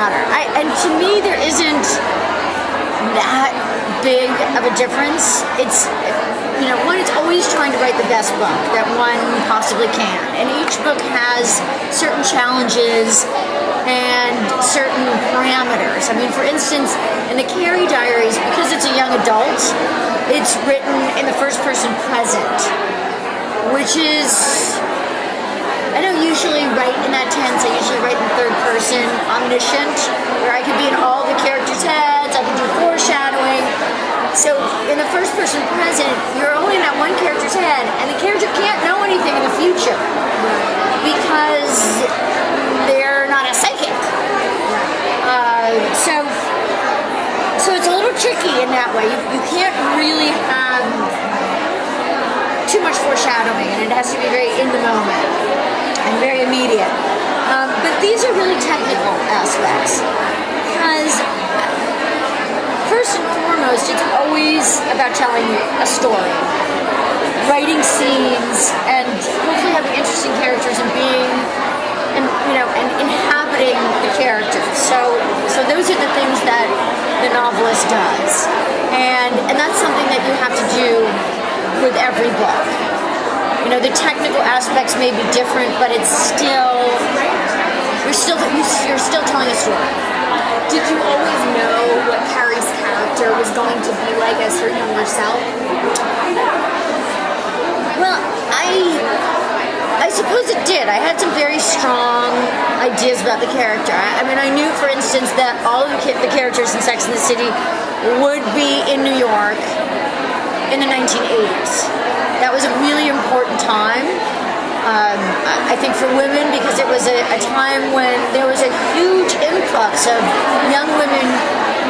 matter. And to me, there isn't that big of a difference. It's, one, it's always trying to write the best book that one possibly can. And each book has certain challenges and certain parameters. I mean, for instance, in the Carrie Diaries, because it's a young adult, it's written in the first person present, which is, I don't usually write in that tense. I usually write in third person, omniscient, where I could be in all the characters' heads, I could do foreshadowing. So in the first person present, you're only in that one character's head, and the character can't know anything in the future because they're not a psychic. So it's a little tricky in that way. You can't really have too much foreshadowing, and it has to be very in the moment and very immediate. But these are really technical aspects because first and foremost, it's always about telling a story, writing scenes, and hopefully having interesting characters and being, and inhabiting the characters. So those are the things that the novelist does, and that's something that you have to do with every book. The technical aspects may be different, but it's still you're still telling a story. Did you always know what Carrie's character was going to be like as her younger self? Well, I suppose it did. I had some very strong ideas about the character. I knew, for instance, that all of the characters in Sex and the City would be in New York in the 1980s. That was a really important time. I think for women, because it was a time when there was a huge influx of young women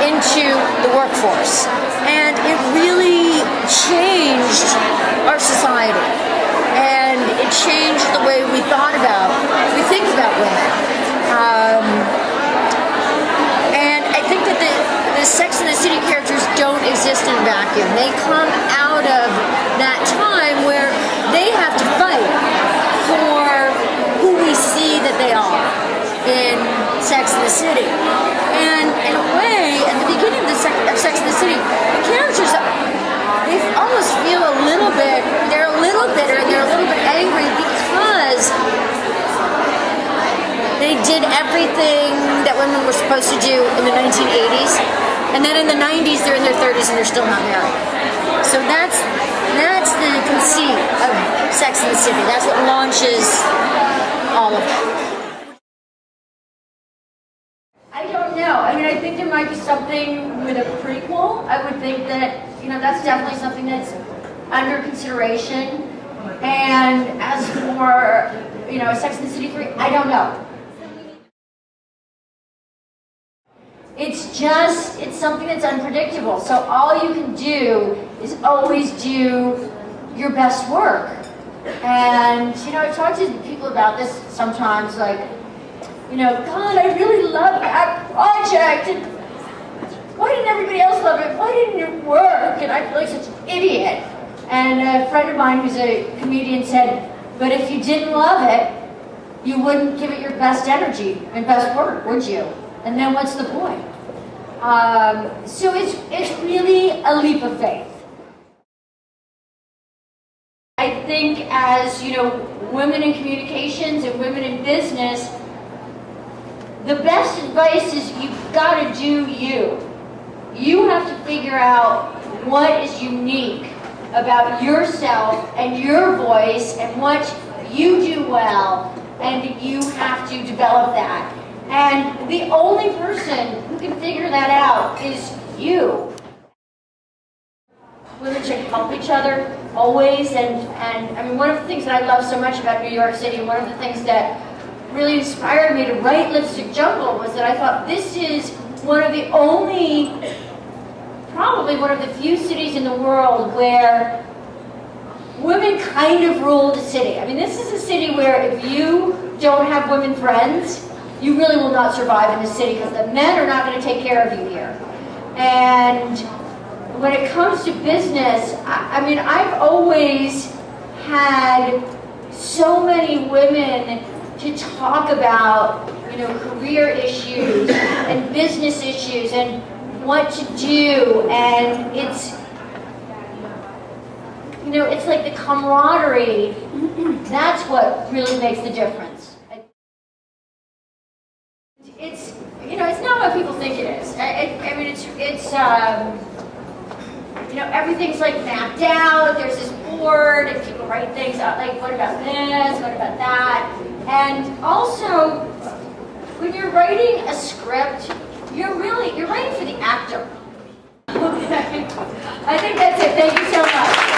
into the workforce, and it really changed our society, and it changed the way we think about women. And I think that the Sex and the City characters don't exist in a vacuum. They come out of that time where they have to fight for who we see that they are in Sex and the City. And in a way, at the beginning of Sex and the City, the characters, they almost feel they're a little bitter and they're a little bit angry because they did everything that women were supposed to do in the 1980s. And then in the 90s, they're in their 30s and they're still not married. So that's the conceit of Sex and the City. That's what launches all of it. I don't know. I think there might be something with a prequel. I would think that, that's definitely something that's under consideration. And as for, Sex and the City 3, I don't know. It's something that's unpredictable. So all you can do is always do your best work. And, I've talked to people about this sometimes, like, God, I really love that project. And why didn't everybody else love it? Why didn't it work? And I feel like such an idiot. And a friend of mine who's a comedian said, but if you didn't love it, you wouldn't give it your best energy and best work, would you? And then what's the point? So it's really a leap of faith. I think as, women in communications and women in business, the best advice is you've got to do you. You have to figure out what is unique about yourself and your voice and what you do well, and you have to develop that. And the only person who can figure that out is you. Women should help each other always, and one of the things that I love so much about New York City, and one of the things that really inspired me to write Lipstick Jungle was that I thought this is probably one of the few cities in the world where women kind of rule the city. This is a city where if you don't have women friends, you really will not survive in the city because the men are not going to take care of you here. And when it comes to business, I've always had so many women to talk about career issues and business issues and what to do, and it's it's like the camaraderie. That's what really makes the difference. It's it's not what people think it is. I mean it's everything's like mapped out. There's this board, and people write things out like, what about this? What about that? And also, when you're writing a script, you're writing for the actor. Okay. I think that's it. Thank you so much.